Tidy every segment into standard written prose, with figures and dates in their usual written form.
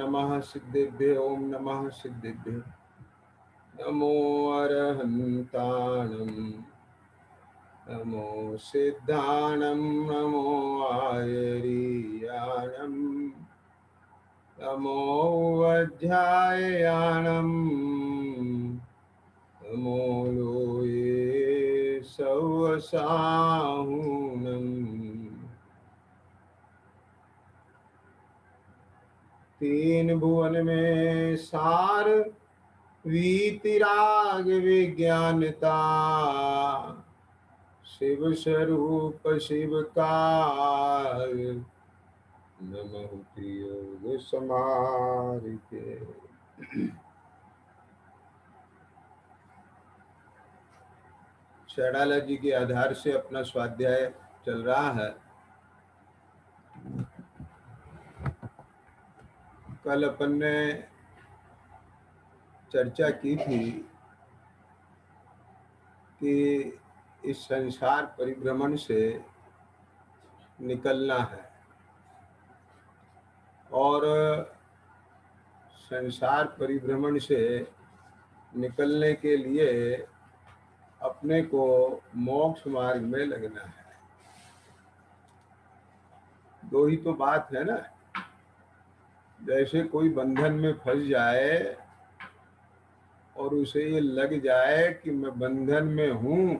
नमः सिद्धेभ्यो ओम नमः सिद्धेभ्यो। नमो अरहन्ताणं नमो सिद्धाणं नमो आयरीयाणं नमो वज्राययाणं नमो लोये सवसाहुनम्। तीन भुवन में सार वीतिराग विज्ञानता शिव स्वरूप शिव काल नमः योग समारिते। शैडाला जी के आधार से अपना स्वाध्याय चल रहा है। कल अपन ने चर्चा की थी कि इस संसार परिभ्रमण से निकलना है और संसार परिभ्रमण से निकलने के लिए अपने को मोक्ष मार्ग में लगना है। दो ही तो बात है ना। जैसे कोई बंधन में फंस जाए और उसे ये लग जाए कि मैं बंधन में हूं,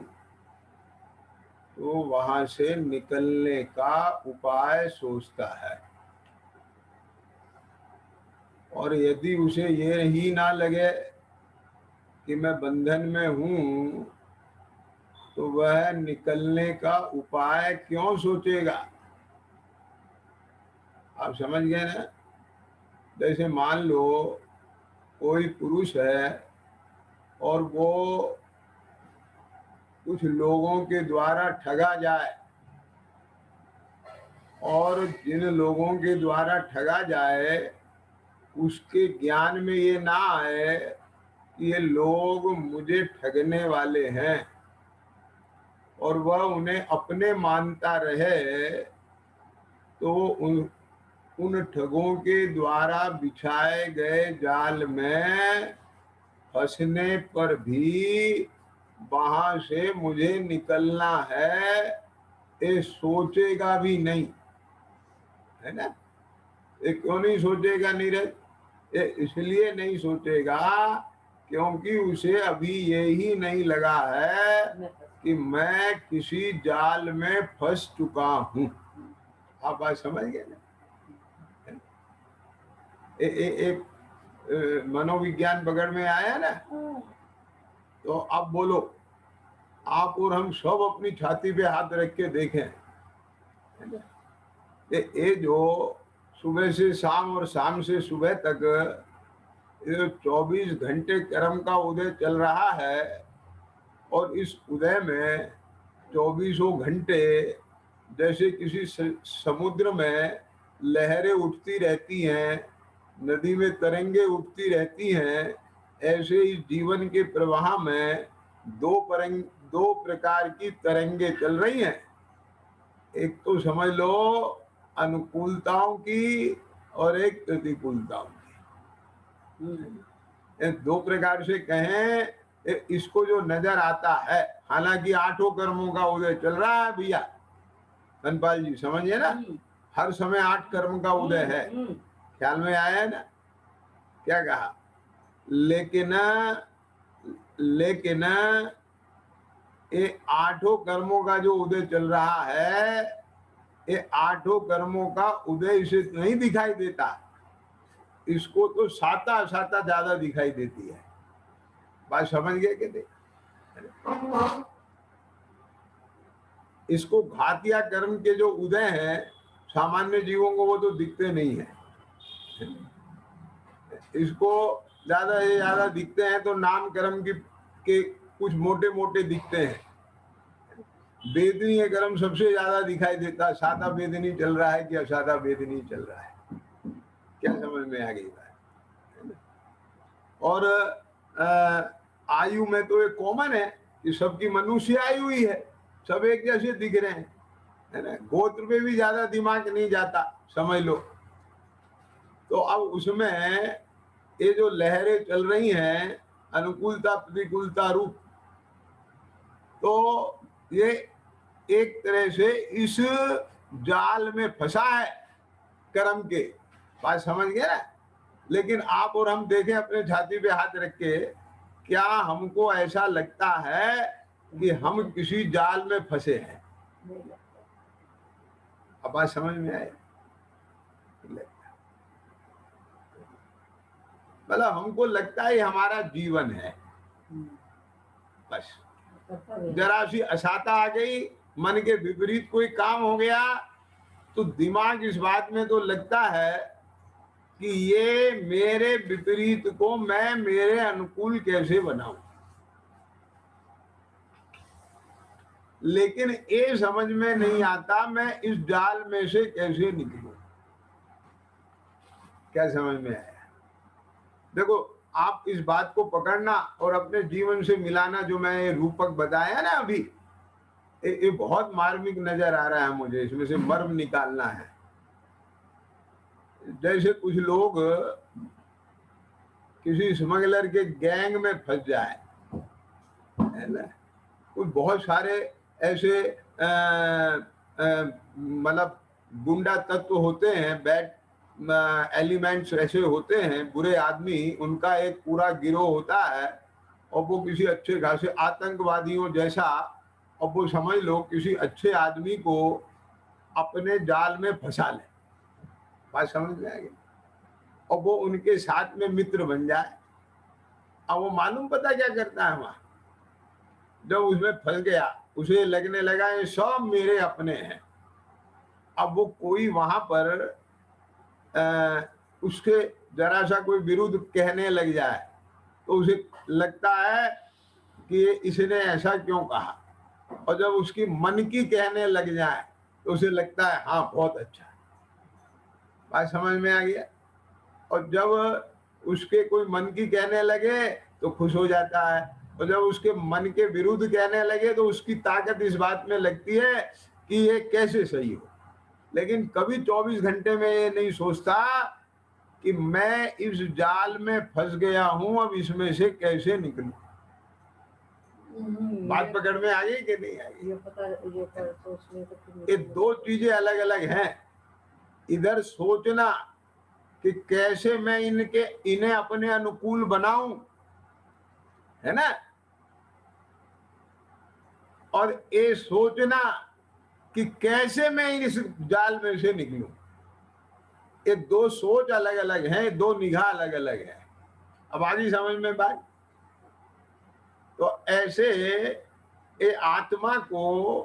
तो वहां से निकलने का उपाय सोचता है। और यदि उसे ये ही ना लगे कि मैं बंधन में हूं, तो वह निकलने का उपाय क्यों सोचेगा? आप समझ गए ना। जैसे मान लो कोई पुरुष है और वो कुछ लोगों के द्वारा ठगा जाए, और जिन लोगों के द्वारा ठगा जाए उसके ज्ञान में ये ना आए कि ये लोग मुझे ठगने वाले हैं, और वह उन्हें अपने मानता रहे, तो उन ठगों के द्वारा बिछाए गए जाल में फंसने पर भी वहां से मुझे निकलना है, ये सोचेगा भी नहीं, है ना। ये क्यों नहीं सोचेगा नीरज? ये इसलिए नहीं सोचेगा क्योंकि उसे अभी यही नहीं लगा है कि मैं किसी जाल में फंस चुका हूं। आप बात समझ गए ना। एक मनोविज्ञान बगड़ में आया ना, तो अब बोलो, आप और हम सब अपनी छाती पे हाथ रख के देखें। ये जो सुबह से शाम और शाम से सुबह तक ये 24 घंटे कर्म का उदय चल रहा है, और इस उदय में 24 घंटे जैसे किसी समुद्र में लहरें उठती रहती हैं, नदी में तरंगे उठती रहती हैं, ऐसे इस जीवन के प्रवाह में दो प्रकार की तरंगे चल रही हैं। एक तो समझ लो अनुकूलताओं की और एक प्रतिकूलताओं की। दो प्रकार से कहें, इसको जो नजर आता है, हालांकि 8 कर्मों का उदय चल रहा है भैया धनपाल जी, समझिए ना। हर समय 8 कर्म का उदय है, ख्याल में आया है ना क्या कहा। लेकिन ये 8 कर्मों का जो उदय चल रहा है, ये 8 कर्मों का उदय इसे नहीं दिखाई देता, इसको तो साता ज्यादा दिखाई देती है। बात समझ गए कि नहीं? इसको घातिया कर्म के जो उदय हैं, सामान्य जीवों को वो तो दिखते नहीं है। इसको ज्यादा से ज्यादा दिखते हैं तो नाम कर्म के कुछ मोटे मोटे दिखते हैं। वेदनीय कर्म सबसे ज्यादा दिखाई देता है। सादा वेदनी चल रहा है कि असादा वेदनी चल रहा है, क्या समझ में आ गई बात? और आयु में तो एक कॉमन है कि सबकी मनुष्य आयु ही है, सब एक जैसे दिख रहे हैं, है ना। गोत्र पे भी ज्यादा दिमाग नहीं जाता, समझ लो। तो अब उसमें ये जो लहरें चल रही हैं, अनुकूलता प्रतिकूलता रूप, तो ये एक तरह से इस जाल में फंसा है कर्म के। बात समझ गए ना? लेकिन आप और हम देखें अपने छाती पे हाथ रख के, क्या हमको ऐसा लगता है कि हम किसी जाल में फंसे हैं? अब बात समझ में आए? मतलब हमको लगता है हमारा जीवन है, बस जरा सी असाता आ गई, मन के विपरीत कोई काम हो गया, तो दिमाग इस बात में तो लगता है कि ये मेरे विपरीत को मैं मेरे अनुकूल कैसे बनाऊं। लेकिन ये समझ में नहीं आता मैं इस जाल में से कैसे निकलूं। क्या समझ में आया? देखो, आप इस बात को पकड़ना और अपने जीवन से मिलाना, जो मैं रूपक बताया ना अभी, ये बहुत मार्मिक नजर आ रहा है मुझे, इसमें से मर्म निकालना है। जैसे कुछ लोग किसी स्मगलर के गैंग में फंस जाए, है ना? कुछ बहुत सारे ऐसे मतलब गुंडा तत्व होते हैं, बैड एलिमेंट्स ऐसे होते हैं, बुरे आदमी, उनका एक पूरा गिरोह होता है, और वो किसी अच्छे खासे आतंकवादियों जैसा, और वो समझ लो किसी अच्छे आदमी को अपने जाल में फंसा ले। बात समझ में आएगी? और वो उनके साथ में मित्र बन जाए। अब वो मालूम पता क्या करता है वहां, जब उसमें फंस गया, उसे लगने लगा ये सब मेरे अपने हैं। अब वो कोई वहां पर उसके जरा सा कोई विरुद्ध कहने लग जाए, तो उसे लगता है कि इसने ऐसा क्यों कहा, और जब उसकी मन की कहने लग जाए तो उसे लगता है हाँ बहुत अच्छा। बात समझ में आ गया? और जब उसके कोई मन की कहने लगे तो खुश हो जाता है, और जब उसके मन के विरुद्ध कहने लगे तो उसकी ताकत इस बात में लगती है कि ये कैसे सही हो। लेकिन कभी 24 घंटे में ये नहीं सोचता कि मैं इस जाल में फंस गया हूं, अब इसमें से कैसे निकलूं। बात पकड़ में आ गई कि नहीं आ गई? ये दो चीजें अलग अलग हैं। इधर सोचना कि कैसे मैं इन्हें अपने अनुकूल बनाऊं, है ना? और ये सोचना कि कैसे मैं इस जाल में से निकलूं। ये दो सोच अलग अलग हैं, दो निगाह अलग अलग है। अब आगे समझ में बात? तो ऐसे ये आत्मा को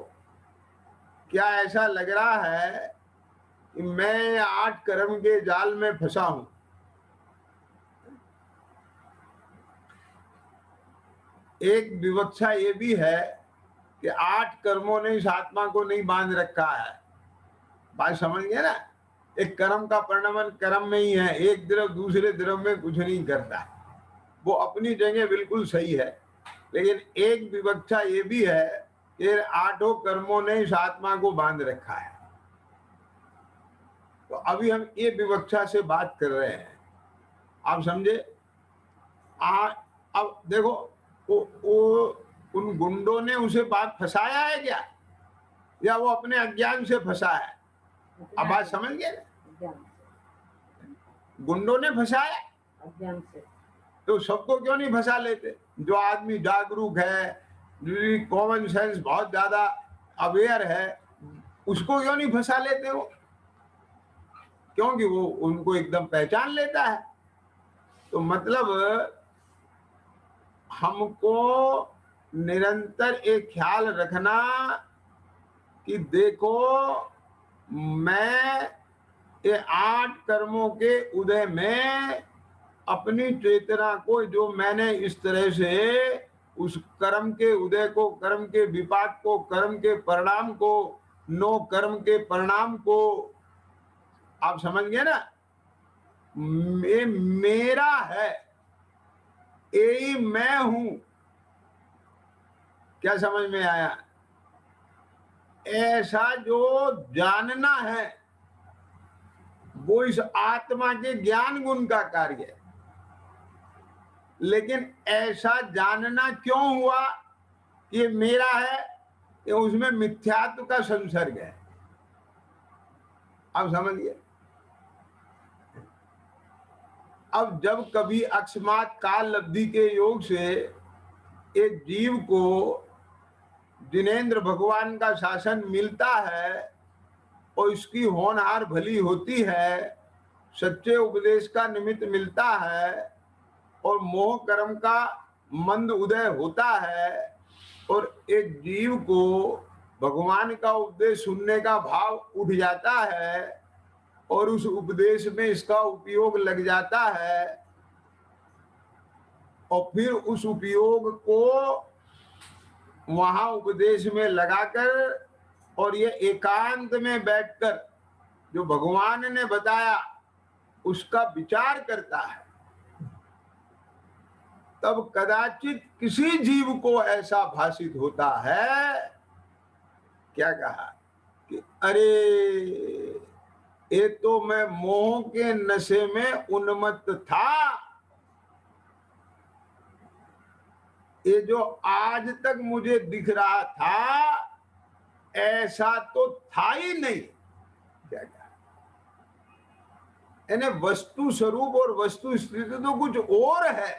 क्या ऐसा लग रहा है कि मैं 8 कर्म के जाल में फंसा हूं? एक विवक्षा ये भी है कि 8 कर्मों ने इस आत्मा को नहीं बांध रखा है। बात समझ गए ना? एक कर्म का परिणमन कर्म में ही है, एक द्रव दूसरे द्रव में कुछ नहीं करता। वो अपनी जगह बिल्कुल सही है, लेकिन एक विवक्षा ये भी है कि 8 कर्मों ने इस आत्मा को बांध रखा है। तो अभी हम ये विवक्षा से बात कर रहे हैं, आप समझे? अब देखो, वो उन गुंडों ने उसे बात फंसाया है क्या, या वो अपने अज्ञान से फंसा है? अब बात समझ गए? गुंडों ने फंसाया अज्ञान से, तो सबको क्यों नहीं फंसा लेते? जो आदमी जागरूक है, कॉमन सेंस बहुत ज्यादा अवेयर है, उसको क्यों नहीं फंसा लेते वो? क्योंकि वो उनको एकदम पहचान लेता है। तो मतलब हमको निरंतर एक ख्याल रखना कि देखो, मैं ये 8 कर्मों के उदय में अपनी चेतना को, जो मैंने इस तरह से उस कर्म के उदय को, कर्म के विपाक को, कर्म के परिणाम को, 9 कर्म के परिणाम को, आप समझ गए ना? ये मेरा है, यही मैं हूं। क्या समझ में आया? ऐसा जो जानना है, वो इस आत्मा के ज्ञान गुण का कार्य है। लेकिन ऐसा जानना क्यों हुआ कि ये मेरा है, ये उसमें मिथ्यात्व का संसर्ग है। अब समझिए, अब जब कभी अकस्मात काल लब्धि के योग से एक जीव को जिनेंद्र भगवान का शासन मिलता है और इसकी होनहार भली होती है, सच्चे उपदेश का निमित्त मिलता है और मोह कर्म का मंद उदय होता है और एक जीव को भगवान का उपदेश सुनने का भाव उठ जाता है और उस उपदेश में इसका उपयोग लग जाता है और फिर उस उपयोग को वहां उपदेश में लगाकर और ये एकांत में बैठकर जो भगवान ने बताया उसका विचार करता है, तब कदाचित किसी जीव को ऐसा भाषित होता है, क्या कहा कि अरे ये तो मैं मोह के नशे में उन्मत्त था, ये जो आज तक मुझे दिख रहा था ऐसा तो था ही नहीं। क्या कहा, यानी वस्तु स्वरूप और वस्तु स्थिति तो कुछ और है।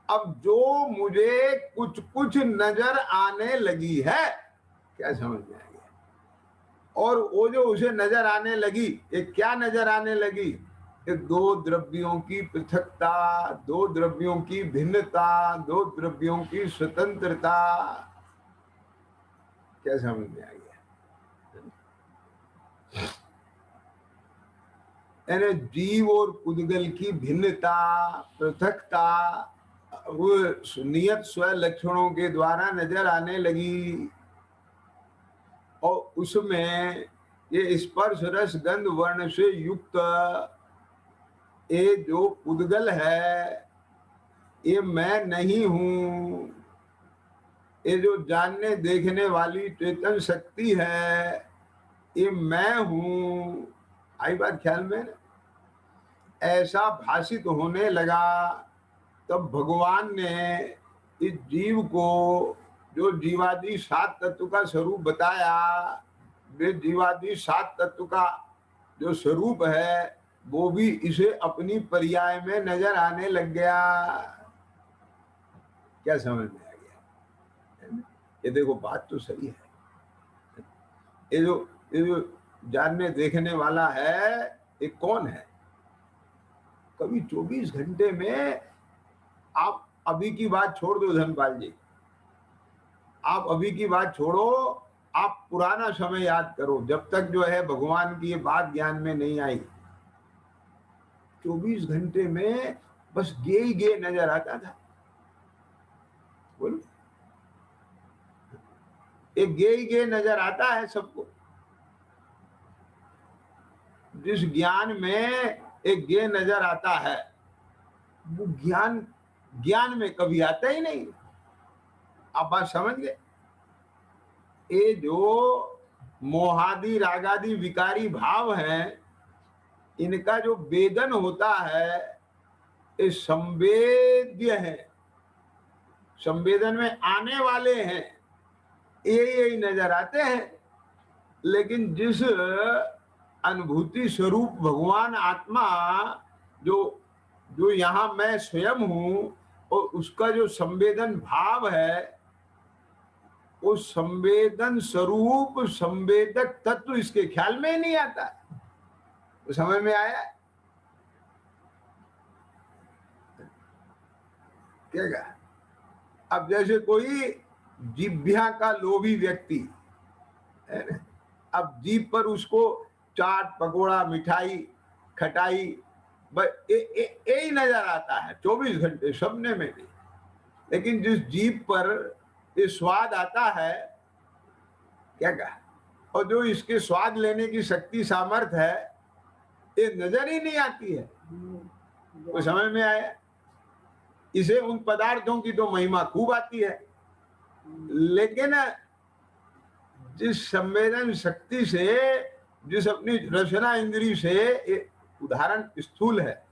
अब जो मुझे कुछ कुछ नजर आने लगी है, क्या समझ में आ गया? और वो जो उसे नजर आने लगी, ये क्या नजर आने लगी? ये दो द्रव्यों की पृथकता, दो द्रव्यों की भिन्नता, दो द्रव्यों की स्वतंत्रता। क्या समझ में आ गया? यानी जीव और पुद्गल की भिन्नता, पृथकता वो नियत स्व लक्षणों के द्वारा नजर आने लगी और उसमें ये स्पर्श रस गंध वर्ण से युक्त ये जो पुद्गल है ये मैं नहीं हूं, ये जो जानने देखने वाली चेतन शक्ति है ये मैं हूं। आई बात ख्याल में? ऐसा भाषित होने लगा तब भगवान ने इस जीव को जो जीवादि सात तत्व का स्वरूप बताया, वे जीवादि सात तत्व का जो स्वरूप है वो भी इसे अपनी पर्याय में नजर आने लग गया। क्या समझ में आ गया? ये देखो बात तो सही है। ये जो जानने देखने वाला है ये कौन है? कभी 24 घंटे में आप अभी की बात छोड़ दो धनपाल जी, आप अभी की बात छोड़ो, आप पुराना समय याद करो जब तक जो है भगवान की ये बात ज्ञान में नहीं आई। 24 घंटे में बस गे ही गे नजर आता था। बोलो, एक गे ही गे नजर आता है सबको। जिस ज्ञान में एक गे नजर आता है वो ज्ञान में कभी आता ही नहीं। आप बात समझ गए? ये जो मोहादि रागादि विकारी भाव हैं इनका जो वेदन होता है ये संवेद्य है, संवेदन में आने वाले हैं, यही नजर आते हैं। लेकिन जिस अनुभूति स्वरूप भगवान आत्मा जो यहाँ मैं स्वयं हूं और उसका जो संवेदन भाव है वो संवेदन स्वरूप संवेदक तत्व इसके ख्याल में ही नहीं आता। तो समझ में आया क्या कहा? अब जैसे कोई जिह्वा का लोभी व्यक्ति है ना, अब जीभ पर उसको चाट पकोड़ा मिठाई खटाई यही नजर आता है 24 घंटे सबने में भी। लेकिन जिस जीभ पर ये स्वाद आता है, क्या कहा, और जो इसके स्वाद लेने की शक्ति सामर्थ है ये नजर ही नहीं आती है। तो समझ में आया? इसे उन पदार्थों की तो महिमा खूब आती है, लेकिन जिस संवेदन शक्ति से, जिस अपनी रचना इंद्री से उदाहरण स्थूल है।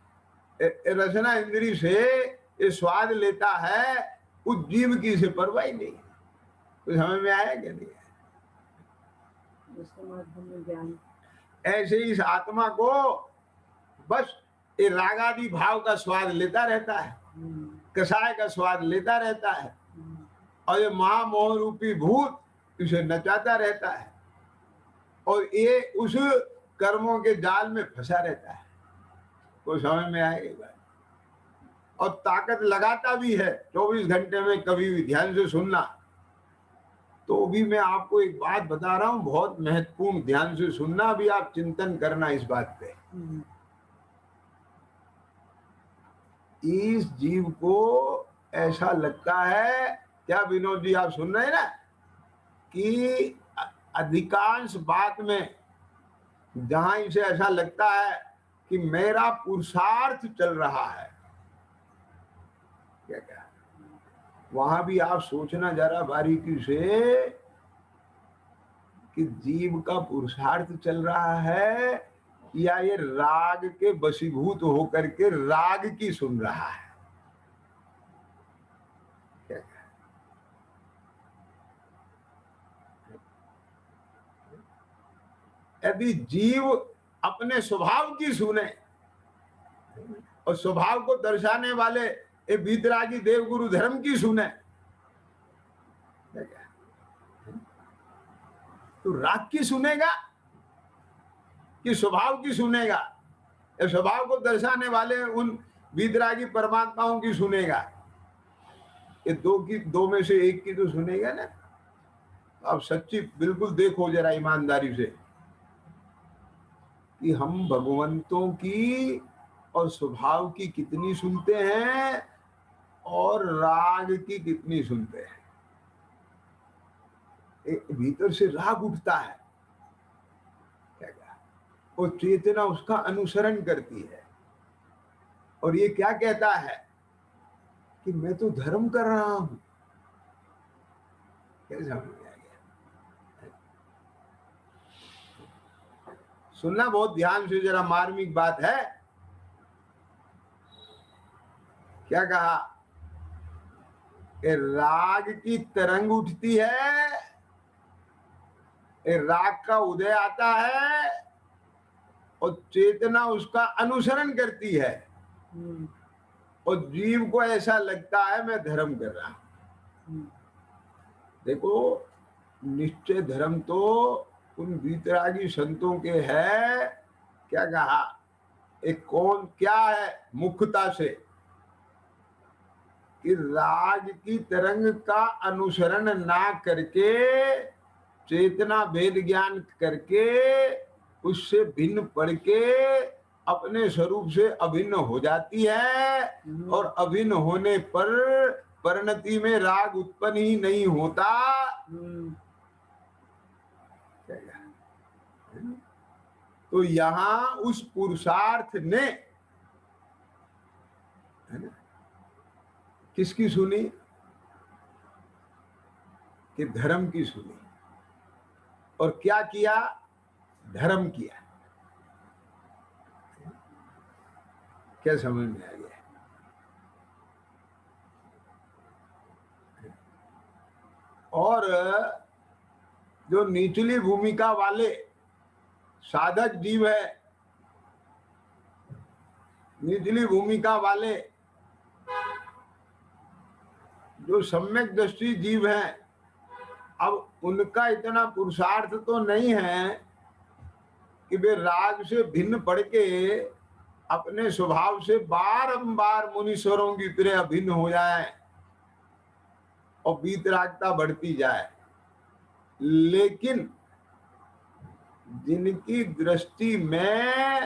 रसना इंद्री से ये स्वाद लेता है, उस जीव की इसे परवाह ही नहीं है। कुछ समझ में आया कि नहीं? ज्ञान ऐसे इस आत्मा को बस ये रागादि भाव का स्वाद लेता रहता है, कषाय का स्वाद लेता रहता है, और ये महामोह रूपी भूत इसे नचाता रहता है, और ये उस कर्मों के जाल में फंसा रहता है। कोई समझ में आएगी बात? और ताकत लगाता भी है 24 घंटे में, कभी भी ध्यान से सुनना। तो भी मैं आपको एक बात बता रहा हूं, बहुत महत्वपूर्ण, ध्यान से सुनना, भी आप चिंतन करना इस बात पे। इस जीव को ऐसा लगता है, क्या विनोद जी आप सुन रहे हैं ना, कि अधिकांश बात में जहां इसे ऐसा लगता है कि मेरा पुरुषार्थ चल रहा है, क्या क्या वहां भी आप सोचना जरा बारीकी से कि जीव का पुरुषार्थ चल रहा है या ये राग के वशीभूत होकर के राग की सुन रहा है। क्या क्या यदि जीव अपने स्वभाव की सुने और स्वभाव को दर्शाने वाले ये वीतरागी देवगुरु धर्म की सुने, तो राग की सुनेगा कि स्वभाव की सुनेगा? या स्वभाव को दर्शाने वाले उन वीतरागी परमात्माओं की सुनेगा? ये दो में से एक की तो सुनेगा ना। आप सच्ची बिल्कुल देखो जरा ईमानदारी से कि हम भगवंतों की और स्वभाव की कितनी सुनते हैं और राग की कितनी सुनते हैं। भीतर से राग उठता है, क्या क्या वो चेतना उसका अनुसरण करती है, और ये क्या कहता है कि मैं तो धर्म कर रहा हूं। कैसे समझ में आ गया? सुनना बहुत ध्यान से, जरा मार्मिक बात है। क्या कहा? राग की तरंग उठती है, राग का उदय आता है और चेतना उसका अनुसरण करती है, और जीव को ऐसा लगता है मैं धर्म कर रहा हूं। देखो, निश्चय धर्म तो उन वीतरागी संतों के है। क्या कहा? एक कौन क्या है मुख्यता से कि राग की तरंग का अनुसरण ना करके चेतना भेद ज्ञान करके उससे भिन्न पढ़ के अपने स्वरूप से अभिन्न हो जाती है, और अभिन्न होने पर परिणति में राग उत्पन्न ही नहीं होता। तो यहां उस पुरुषार्थ ने किसकी सुनी? कि धर्म की सुनी, और क्या किया? धर्म किया। क्या समझ में आ गया? और जो निचली भूमिका वाले साधक जीव है, निचली भूमिका वाले जो सम्यक दृष्टि जीव हैं, अब उनका इतना पुरुषार्थ तो नहीं है कि वे राग से भिन्न पड़ के अपने स्वभाव से बारंबार मुनीश्वरों की तरह अभिन्न हो जाए और वीतरागता बढ़ती जाए। लेकिन जिनकी दृष्टि में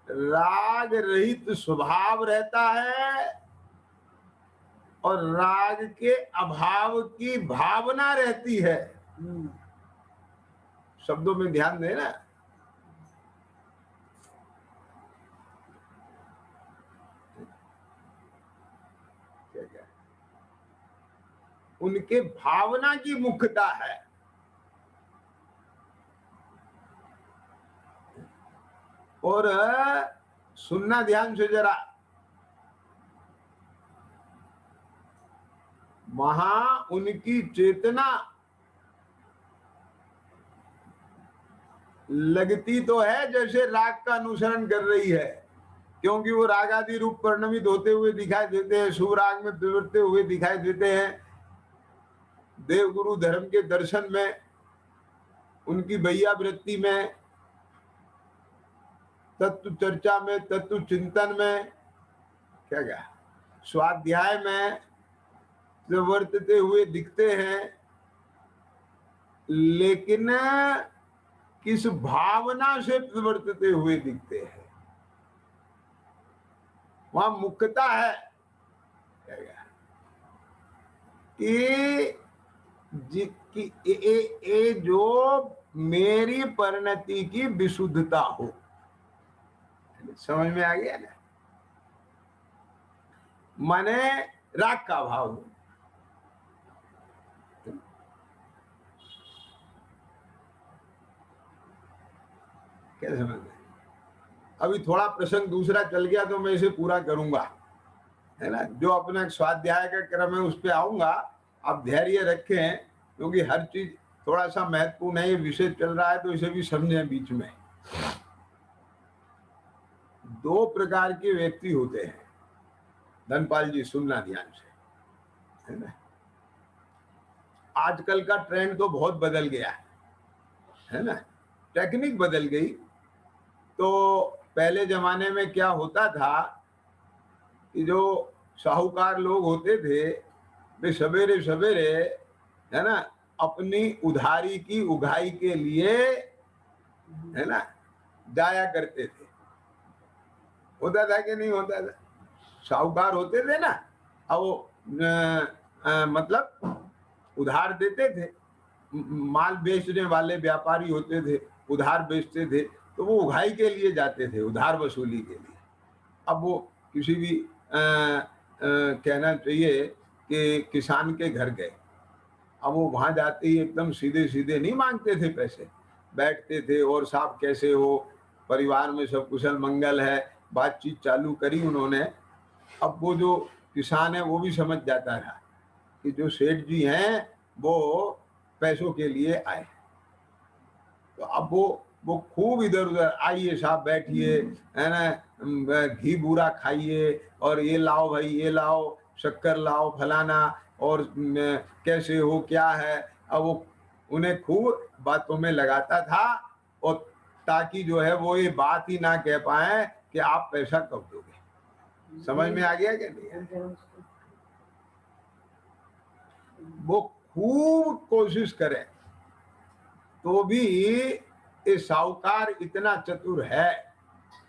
राग रहित स्वभाव रहता है और राग के अभाव की भावना रहती है, शब्दों में ध्यान देना, उनके भावना की मुख्यता है। और सुनना ध्यान से जरा, वहां उनकी चेतना लगती तो है जैसे राग का अनुसरण कर रही है, क्योंकि वो राग आदि रूप परिणमित होते हुए दिखाई देते हैं, शुभ राग में विवरते हुए दिखाई देते हैं, देवगुरु धर्म के दर्शन में, उनकी भैया वृत्ति में, तत्व चर्चा में, तत्व चिंतन में, क्या क्या स्वाध्याय में प्रवर्तते हुए दिखते हैं। लेकिन किस भावना से प्रवर्तते हुए दिखते हैं, वहां मुख्यता है कि जो मेरी परिणति की विशुद्धता हो। समझ में आ गया ना? माने राग का भाव हो। क्या समझ में? अभी थोड़ा प्रसंग दूसरा चल गया तो मैं इसे पूरा करूंगा, है ना? जो अपना स्वाध्याय का क्रम है उस पर आऊंगा। आप धैर्य रखें, क्योंकि हर चीज थोड़ा सा महत्वपूर्ण है। ये विषय चल रहा है तो इसे भी समझें। बीच में दो प्रकार के व्यक्ति होते हैं, धनपाल जी सुनना ध्यान से, है ना? आजकल का ट्रेंड तो बहुत बदल गया है ना? टेक्निक बदल गई। तो पहले जमाने में क्या होता था कि जो साहूकार लोग होते थे वे सवेरे सवेरे, है ना, अपनी उधारी की उगाही के लिए, है ना, जाया करते थे। होता था कि नहीं होता था? साहूकार होते थे ना, अब वो मतलब उधार देते थे। माल बेचने वाले व्यापारी होते थे, उधार बेचते थे, तो वो उगाही के लिए जाते थे, उधार वसूली के लिए। अब वो किसी भी कहना चाहिए कि किसान के घर गए, अब वो वहां जाते ही एकदम सीधे सीधे नहीं मांगते थे पैसे, बैठते थे और साहब कैसे हो, परिवार में सब कुशल मंगल है, बातचीत चालू करी उन्होंने। अब वो जो किसान है वो भी समझ जाता था कि जो सेठ जी हैं वो पैसों के लिए आए। तो अब वो खूब इधर उधर, आइए साहब बैठिए, है ना, घी बूरा खाइए, और ये लाओ भाई, ये लाओ, शक्कर लाओ, फलाना, और कैसे हो, क्या है। अब वो उन्हें खूब बातों में लगाता था, और ताकि जो है वो ये बात ही ना कह पाए कि आप पैसा कब दोगे। समझ में आ गया क्या नहीं? वो खूब कोशिश करें तो भी ये साहूकार इतना चतुर है।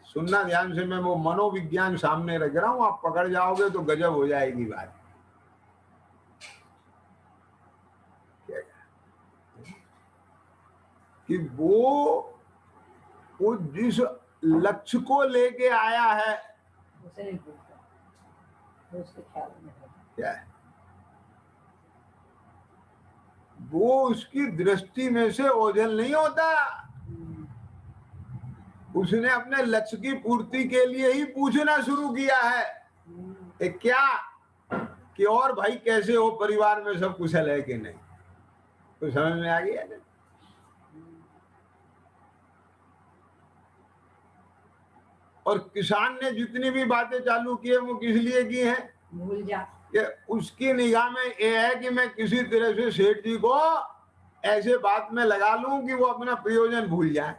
सुनना ध्यान से, मैं वो मनोविज्ञान सामने रख रहा हूं, आप पकड़ जाओगे तो गजब हो जाएगी बात। कि वो जिस लक्ष्य को लेके आया है, क्या है, वो उसकी दृष्टि में से ओझल नहीं होता। उसने अपने लक्ष्य की पूर्ति के लिए ही पूछना शुरू किया है क्या कि और भाई कैसे हो, परिवार में सब कुशल है कि नहीं। तो समझ में आ गया ना? और किसान ने जितनी भी बातें चालू की है वो किस लिए की है? भूल जा कि उसकी निगाह में ये है कि मैं किसी तरह से सेठ जी को ऐसे बात में लगा लूं कि वो अपना प्रयोजन भूल जाए।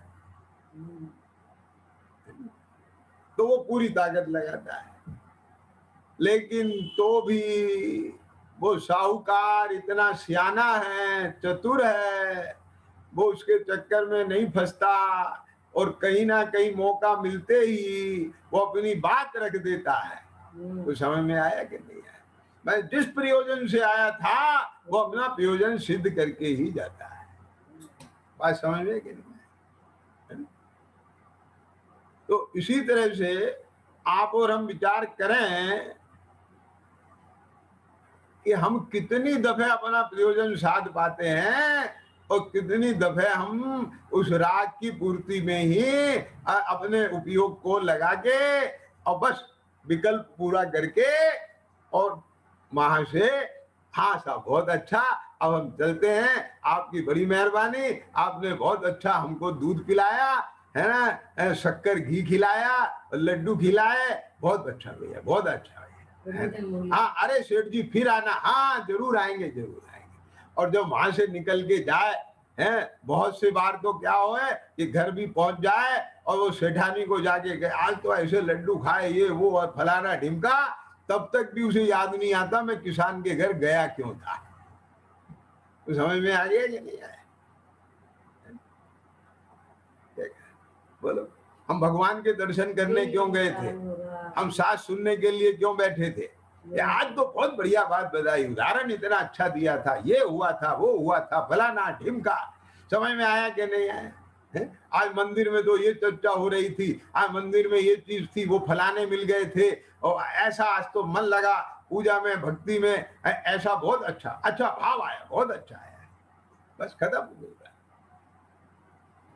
तो वो पूरी ताकत लगाता है। लेकिन तो भी वो साहूकार इतना सियाना है, चतुर है, वो उसके चक्कर में नहीं फंसता, और कहीं ना कहीं मौका मिलते ही वो अपनी बात रख देता है। तो समझ में आया कि नहीं आया? मैं जिस प्रयोजन से आया था वो अपना प्रयोजन सिद्ध करके ही जाता है। बात समझ में कि नहीं? तो इसी तरह से आप और हम विचार करें कि हम कितनी दफे अपना प्रयोजन साध पाते हैं और कितनी दफे हम उस राग की पूर्ति में ही अपने उपयोग को लगा के और बस विकल्प पूरा करके और वहां से, हाँ साहब बहुत अच्छा, अब हम चलते हैं, आपकी बड़ी मेहरबानी, आपने बहुत अच्छा हमको दूध पिलाया है ना, शक्कर घी खिलाया, लड्डू खिलाए, बहुत अच्छा भैया, बहुत अच्छा भैया। हाँ अरे सेठ जी फिर आना, हाँ जरूर आएंगे जरूर आएंगे। और जब वहां से निकल के जाए हैं, बहुत सी बार तो क्या हो है कि घर भी पहुंच जाए और वो सेठानी को जाके कहे आज तो ऐसे लड्डू खाए ये वो और फलाना ढिमका, तब तक भी उसे याद नहीं आता मैं किसान के घर गया क्यों था। तो समझ में आ गया कि नहीं आया? बोलो, हम भगवान के दर्शन करने क्यों गए थे? हम साथ सुनने के लिए क्यों बैठे थे? आज तो बहुत बढ़िया बात बताई, उदाहरण इतना अच्छा दिया था, ये हुआ था वो हुआ था फलाना ढिमका। समझ में आया कि नहीं आया? आज मंदिर में तो ये चर्चा हो रही थी, आज मंदिर में ये चीज थी, वो फलाने मिल गए थे, और ऐसा आज तो मन लगा पूजा में भक्ति में, ऐसा बहुत अच्छा अच्छा भाव आया, बहुत अच्छा आया, बस खत्म हो गया।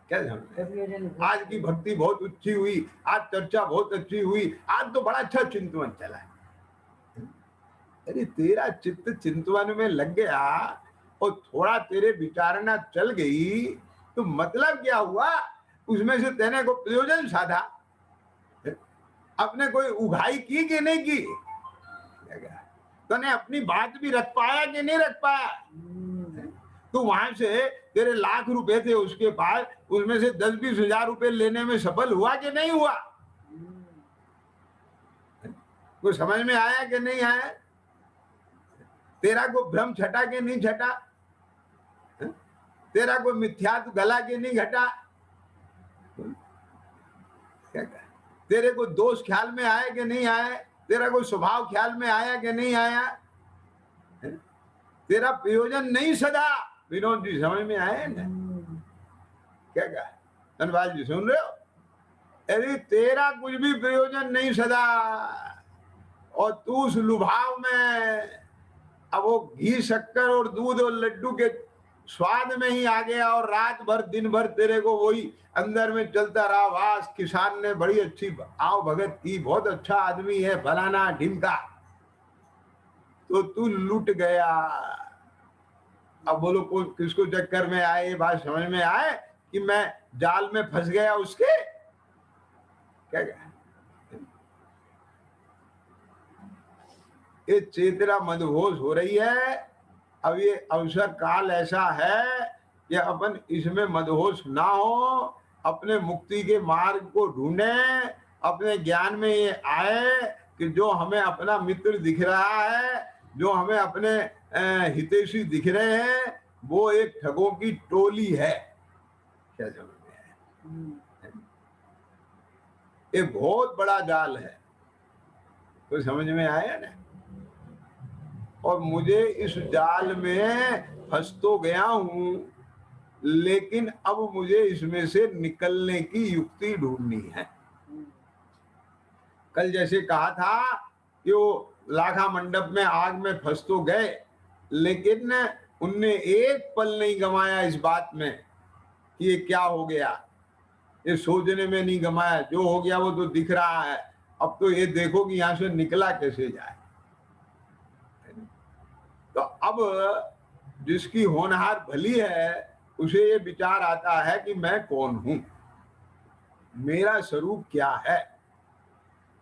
क्या समझ? आज की भक्ति बहुत अच्छी हुई, आज चर्चा बहुत अच्छी हुई, आज तो बड़ा अच्छा चिंतन चला है। अरे तेरा चित्त चिंतन में लग गया और थोड़ा तेरे विचारणा चल गई तो मतलब क्या हुआ? उसमें से तेने को प्रयोजन साधा, अपने कोई उघाई की कि नहीं की? तूने अपनी बात भी रख पाया कि नहीं रख पाया? तो वहां से तेरे लाख रुपए थे उसके पास, उसमें से 10-20 हजार रुपए लेने में सफल हुआ कि नहीं हुआ? कोई समझ में आया कि नहीं आया? तेरा को भ्रम छटा के नहीं छटा? तेरा को मिथ्यात्व गला के नहीं घटा? क्या कहा? तेरे को दोष ख्याल में आया कि नहीं आया? तेरा कोई स्वभाव ख्याल में आया कि नहीं आया? तेरा प्रयोजन नहीं सदा। विनोद जी समझ में आया ना? क्या कहा? धनपाल जी सुन रहे हो? अरे तेरा कुछ भी प्रयोजन नहीं सदा, और तू उस लुभाव में, अब वो घी शक्कर और दूध और लड्डू के स्वाद में ही आ गया, और रात भर दिन भर तेरे को वही अंदर में चलता रहा, वास किसान ने बड़ी अच्छी आओ भगत की, बहुत अच्छा आदमी है फलाना ढिमका, तो तू लूट गया। अब बोलो कोई किसको चक्कर में आए, ये बात समझ में आए कि मैं जाल में फंस गया उसके? क्या क्या? ये चेतना मदहोश हो रही है। अब ये अवसर काल ऐसा है कि अपन इसमें मदहोश ना हो, अपने मुक्ति के मार्ग को ढूंढे, अपने ज्ञान में ये आए कि जो हमें अपना मित्र दिख रहा है, जो हमें अपने हितैषी दिख रहे हैं, वो एक ठगों की टोली है। क्या समझ में आया? ये बहुत बड़ा जाल है, तो समझ में आया ना? और मुझे इस जाल में फंस तो गया हूं, लेकिन अब मुझे इसमें से निकलने की युक्ति ढूंढनी है। कल जैसे कहा था कि वो लाखा मंडप में आग में फंस तो गए, लेकिन उनने एक पल नहीं गंवाया इस बात में कि ये क्या हो गया, ये सोचने में नहीं गंवाया, जो हो गया वो तो दिख रहा है, अब तो ये देखो कि यहां से निकला कैसे जाए। तो अब जिसकी होनहार भली है उसे ये विचार आता है कि मैं कौन हूं, मेरा स्वरूप क्या है।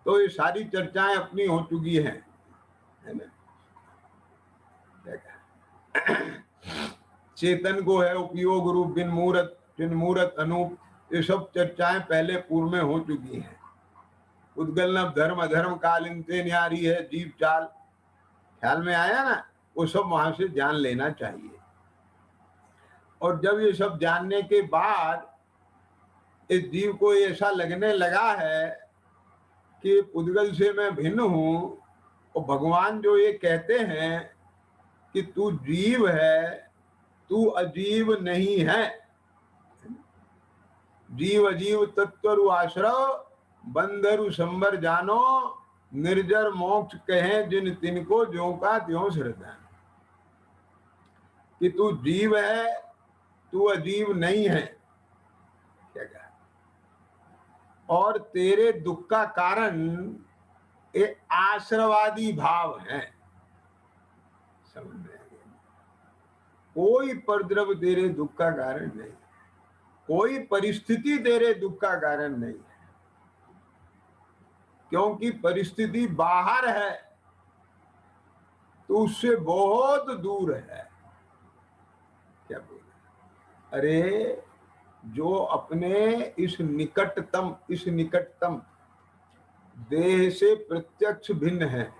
तो ये सारी चर्चाएं अपनी हो चुकी हैं, है ना? चेतन को है उपयोग रूप, बिन मूरत बिन मूरत अनूप, ये सब चर्चाएं पहले पूर्व में हो चुकी हैं। उद्गल नभ धर्म अधर्म काल इनसे न्यारी है जीव चाल, ख्याल में आया ना? वो सब वहां से जान लेना चाहिए। और जब ये सब जानने के बाद इस जीव को ऐसा लगने लगा है कि उद्गल से मैं भिन्न हूं, और भगवान जो ये कहते हैं कि तू जीव है, तू अजीव नहीं है, जीव अजीव तत्वरु आश्रव, बंधरु संबर जानो, निर्जर मोक्ष कहे जिन तिनको ज्यों का त्यों श्रद्धा। कि तू जीव है, तू अजीब नहीं है, क्या कहा, और तेरे दुख का कारण ये आश्रवादी भाव है। समझ में आ गया? कोई परद्रव्य तेरे दुख का कारण नहीं, कोई परिस्थिति तेरे दुख का कारण नहीं है, क्योंकि परिस्थिति बाहर है, तो उससे बहुत दूर है। क्या बोले? अरे जो अपने इस निकटतम देह से प्रत्यक्ष भिन्न है,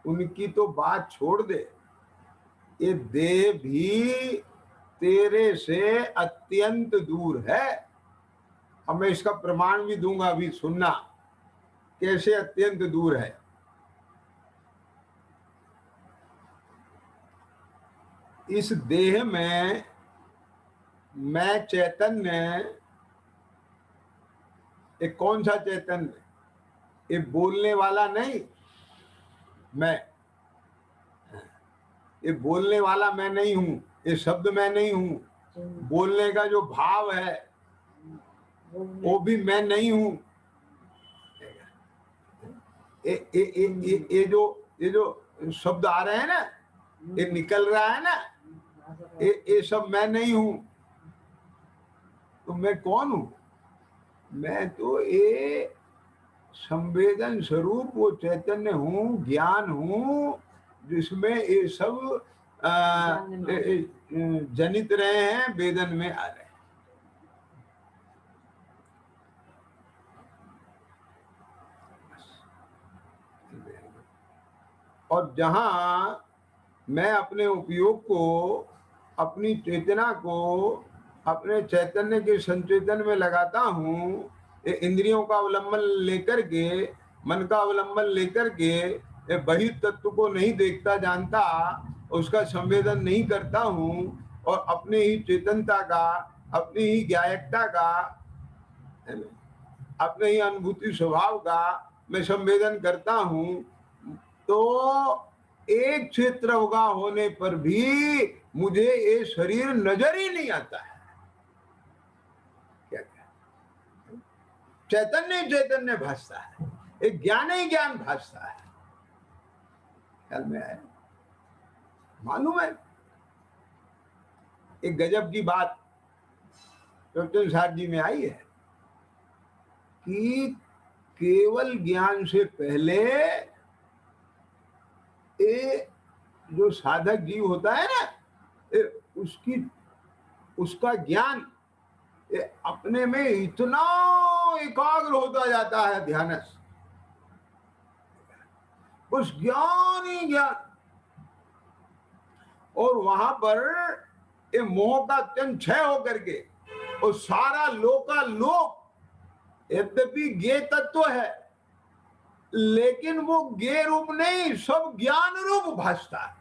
उनकी तो बात छोड़ दे, ये देह भी तेरे से अत्यंत दूर है। अब मैं इसका प्रमाण भी दूंगा, अभी सुनना कैसे अत्यंत दूर है। इस देह में मैं चैतन्य, एक कौन सा चैतन्य? ये बोलने वाला नहीं, मैं, ये बोलने वाला मैं नहीं हूं, ये शब्द मैं नहीं हूं, बोलने का जो भाव है वो भी मैं नहीं हूं। ये जो शब्द आ रहे हैं ना, ये निकल रहा है ना, ये सब मैं नहीं हूं। तो मैं कौन हूं? मैं तो ये संवेदन स्वरूप वो चैतन्य हूं, ज्ञान हूं, जिसमें ये सब जनित रहे हैं, वेदन में आ रहे हैं। और जहां मैं अपने उपयोग को, अपनी चेतना को अपने चैतन्य के संचेतन में लगाता हूँ, ये इंद्रियों का अवलंबन लेकर के, मन का अवलंबन लेकर के बहिः तत्व को नहीं देखता जानता, उसका संवेदन नहीं करता हूँ, और अपने ही चेतनता का, अपनी ही ज्ञायकता का, अपने ही अनुभूति स्वभाव का मैं संवेदन करता हूँ, तो एक क्षेत्र होगा होने पर भी मुझे ये शरीर नजर ही नहीं आता है। क्या चैतन्य भासता है, एक ज्ञान ही ज्ञान भासता है। ख्याल में आया? मालूम है एक गजब की बात डॉक्टर साहब जी में आई है कि केवल ज्ञान से पहले ये जो साधक जीव होता है ना, उसका ज्ञान ये अपने में इतना एकाग्र होता जाता है ध्यान, उस ज्ञान ही ज्ञान, और वहां पर ये मोह का अत्यंत क्षय होकर के और सारा लोकालोक यद्यपि ज्ञेय तत्व है, लेकिन वो ज्ञेय रूप नहीं, सब ज्ञान रूप भासता है।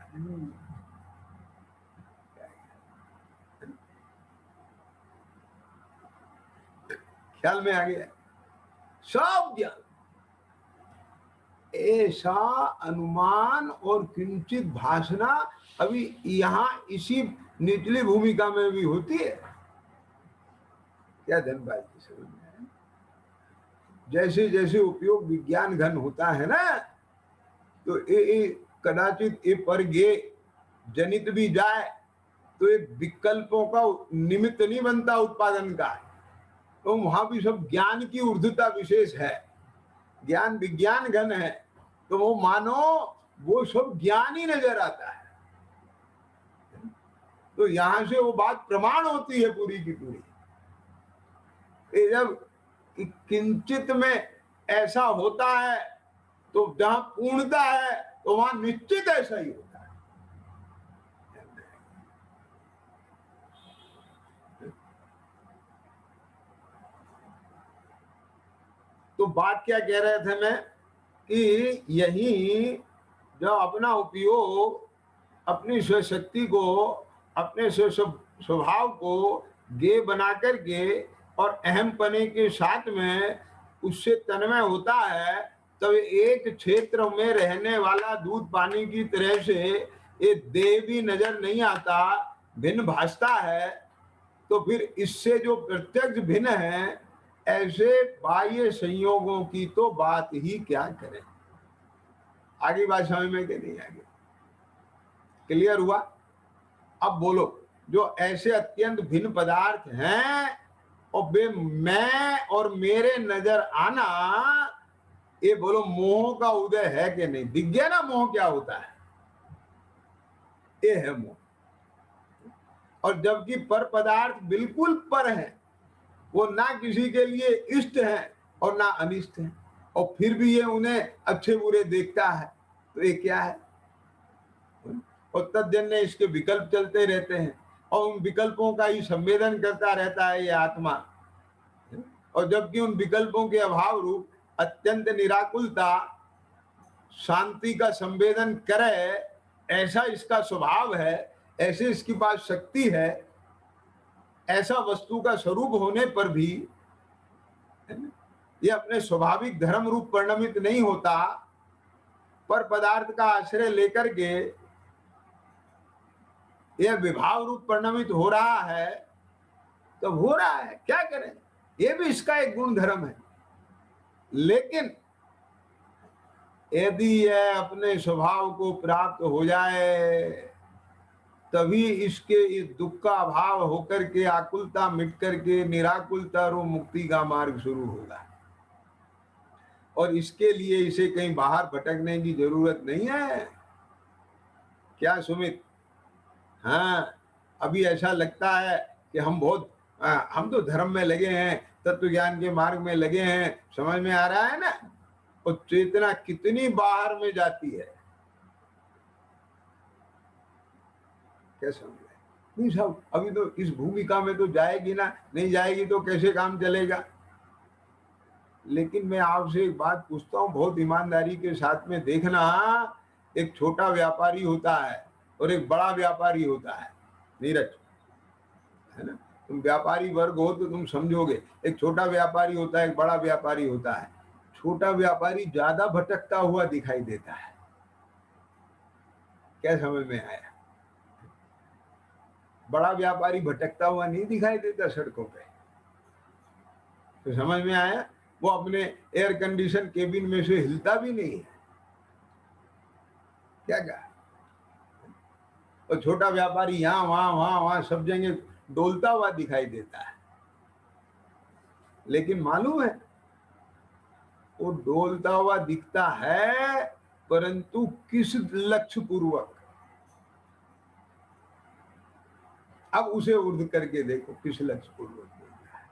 ख्याल में आ गया? सब ज्ञान, ऐसा अनुमान और किंचित भाषणा अभी यहाँ इसी निचली भूमिका में भी होती है। क्या धनबाद की समझ में है? जैसे जैसे उपयोग विज्ञान घन होता है ना, तो ये कदाचित ये पर गे जनित भी जाए, तो ये विकल्पों का निमित्त नहीं बनता उत्पादन का, तो वहां भी सब ज्ञान की ऊर्ध्वता विशेष है, ज्ञान विज्ञान घन है, तो वो मानो वो सब ज्ञान ही नजर आता है। तो यहां से वो बात प्रमाण होती है पूरी की पूरी। जब किंचित में ऐसा होता है, तो जहां पूर्णता है तो वहां निश्चित ऐसा ही होता है। तो बात क्या कह रहे थे मैं कि यही जो अपना उपयोग, अपनी स्वशक्ति को, अपने स्वभाव को गे बना करके और अहम पने के साथ में उससे तन्मय होता है, तब एक क्षेत्र में रहने वाला दूध पानी की तरह से ये देह भी नजर नहीं आता, भिन्न भासता है, तो फिर इससे जो प्रत्यक्ष भिन्न है, ऐसे बाह्य संयोगों की तो बात ही क्या करें। आगे बात समझ में कि नहीं आगे? क्लियर हुआ? अब बोलो, जो ऐसे अत्यंत भिन्न पदार्थ हैं और वे मैं और मेरे नजर आना, ये बोलो मोह का उदय है कि नहीं? दिख गया ना मोह क्या होता है? ये है मोह। और जबकि पर पदार्थ बिल्कुल पर है, वो ना किसी के लिए इष्ट है और ना अनिष्ट है, और फिर भी ये उन्हें अच्छे बुरे देखता है, तो ये क्या है? और तद्जन्य इसके विकल्प चलते रहते हैं, और उन विकल्पों का ही संवेदन करता रहता है ये आत्मा। और जबकि उन विकल्पों के अभाव रूप अत्यंत निराकुलता शांति का संवेदन करे, ऐसा इसका स्वभाव है, ऐसे इसके पास शक्ति है, ऐसा वस्तु का स्वरूप होने पर भी ये अपने स्वाभाविक धर्म रूप परिणमित नहीं होता, पर पदार्थ का आश्रय लेकर के यह विभाव रूप परिणमित हो रहा है। तो हो रहा है, क्या करें, ये भी इसका एक गुण धर्म है। लेकिन यदि यह अपने स्वभाव को प्राप्त हो जाए, तभी इसके इस दुख का अभाव होकर के आकुलता मिट करके निराकुलता और मुक्ति का मार्ग शुरू होगा। और इसके लिए इसे कहीं बाहर भटकने की जरूरत नहीं है। क्या सुमित? हाँ, अभी ऐसा लगता है कि हम बहुत हम तो धर्म में लगे हैं, तत्व ज्ञान के मार्ग में लगे हैं, समझ में आ रहा है ना? और चेतना कितनी बाहर में जाती है, क्या समझ रहे? नहीं साहब, अभी तो इस भूमिका में तो जाएगी ना, नहीं जाएगी तो कैसे काम चलेगा? लेकिन मैं आपसे एक बात पूछता हूँ, बहुत ईमानदारी के साथ में देखना। एक छोटा व्यापारी होता है और एक बड़ा व्यापारी होता है, नीरज, है ना? तुम व्यापारी वर्ग हो तो तुम समझोगे। एक छोटा व्यापारी होता है, एक बड़ा व्यापारी होता है। छोटा व्यापारी ज्यादा भटकता हुआ दिखाई देता है। क्या समझ में आया? बड़ा व्यापारी भटकता हुआ नहीं दिखाई देता सड़कों पे। तो समझ में आया? वो अपने एयर कंडीशन केबिन में से हिलता भी नहीं है। क्या कहा? और छोटा व्यापारी यहाँ वहां सब जगह डोलता हुआ दिखाई देता है। लेकिन मालूम है, वो डोलता हुआ दिखता है, परंतु किस लक्ष्य पूर्वक? अब उसे उर्ध करके देखो, किस लक्ष्य पूर्वक बोल रहा है।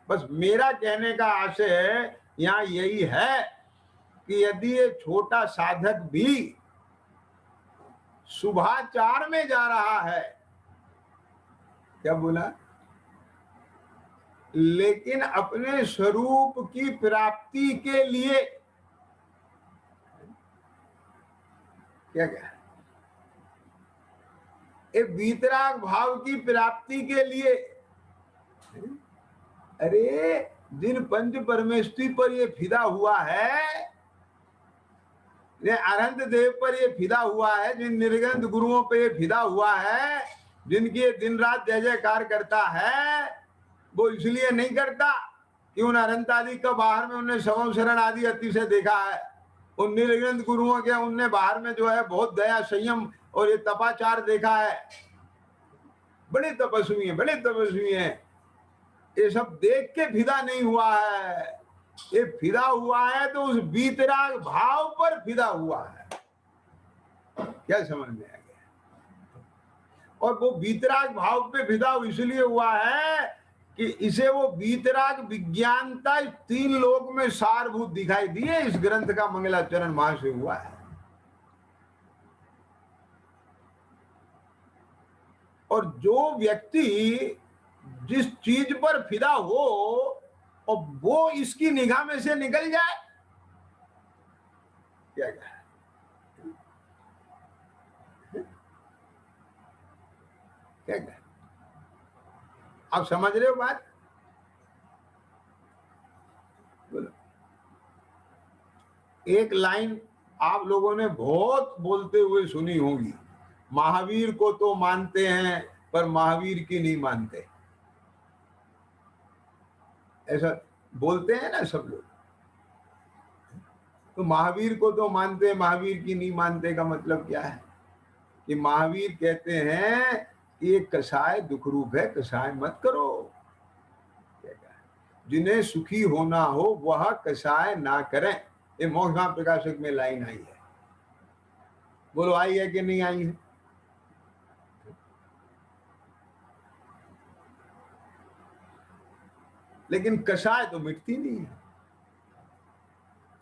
बस मेरा कहने का आशय यहाँ यही है कि यदि ये छोटा साधक भी सुबह 4 में जा रहा है, क्या बोला, लेकिन अपने स्वरूप की प्राप्ति के लिए, क्या क्या, एक वीतराग भाव की प्राप्ति के लिए, अरे जिन पंच परमेष्टि पर ये फिदा हुआ है, अनंत देव पर ये फिदा हुआ है, जिन निर्गंध गुरुओं पे ये फिदा हुआ है, जिनकी दिन रात जय जयकार करता है, वो इसलिए नहीं करता कि उन अनंत आदि का बाहर में उन्हें शवम शरण आदि अति से देखा है। उन निर्गंध गुरुओं के उनने बाहर में जो है बहुत दया संयम और ये तपाचार देखा है। बड़े तपस्वी हैं, बड़े तपस्वी हैं। ये सब देख के फिदा नहीं हुआ है, ये फिदा हुआ है तो उस वीतराग भाव पर फिदा हुआ है। क्या समझ में आ गया? और वो वीतराग भाव पे फिदा इसलिए हुआ है कि इसे वो वीतराग विज्ञानता 3 लोक में सारभूत दिखाई दिए। इस ग्रंथ का मंगलाचरण वहां से हुआ है। और जो व्यक्ति जिस चीज पर फिदा हो और वो इसकी निगाह में से निकल जाए, क्या क्या, क्या क्या, आप समझ रहे हो बात? बोलो। एक लाइन आप लोगों ने बहुत बोलते हुए सुनी होगी, महावीर को तो मानते हैं पर महावीर की नहीं मानते। ऐसा बोलते हैं ना सब लोग। तो महावीर को तो मानते, महावीर की नहीं मानते का मतलब क्या है? कि महावीर कहते हैं कि ये कसाय दुख रूप है, कसाय मत करो। जिन्हें सुखी होना हो वह कसाय ना करें। ये मोक्ष प्रकाशक में लाइन आई है। बोलो आई है कि नहीं आई है? लेकिन कसाय तो मिटती नहीं है,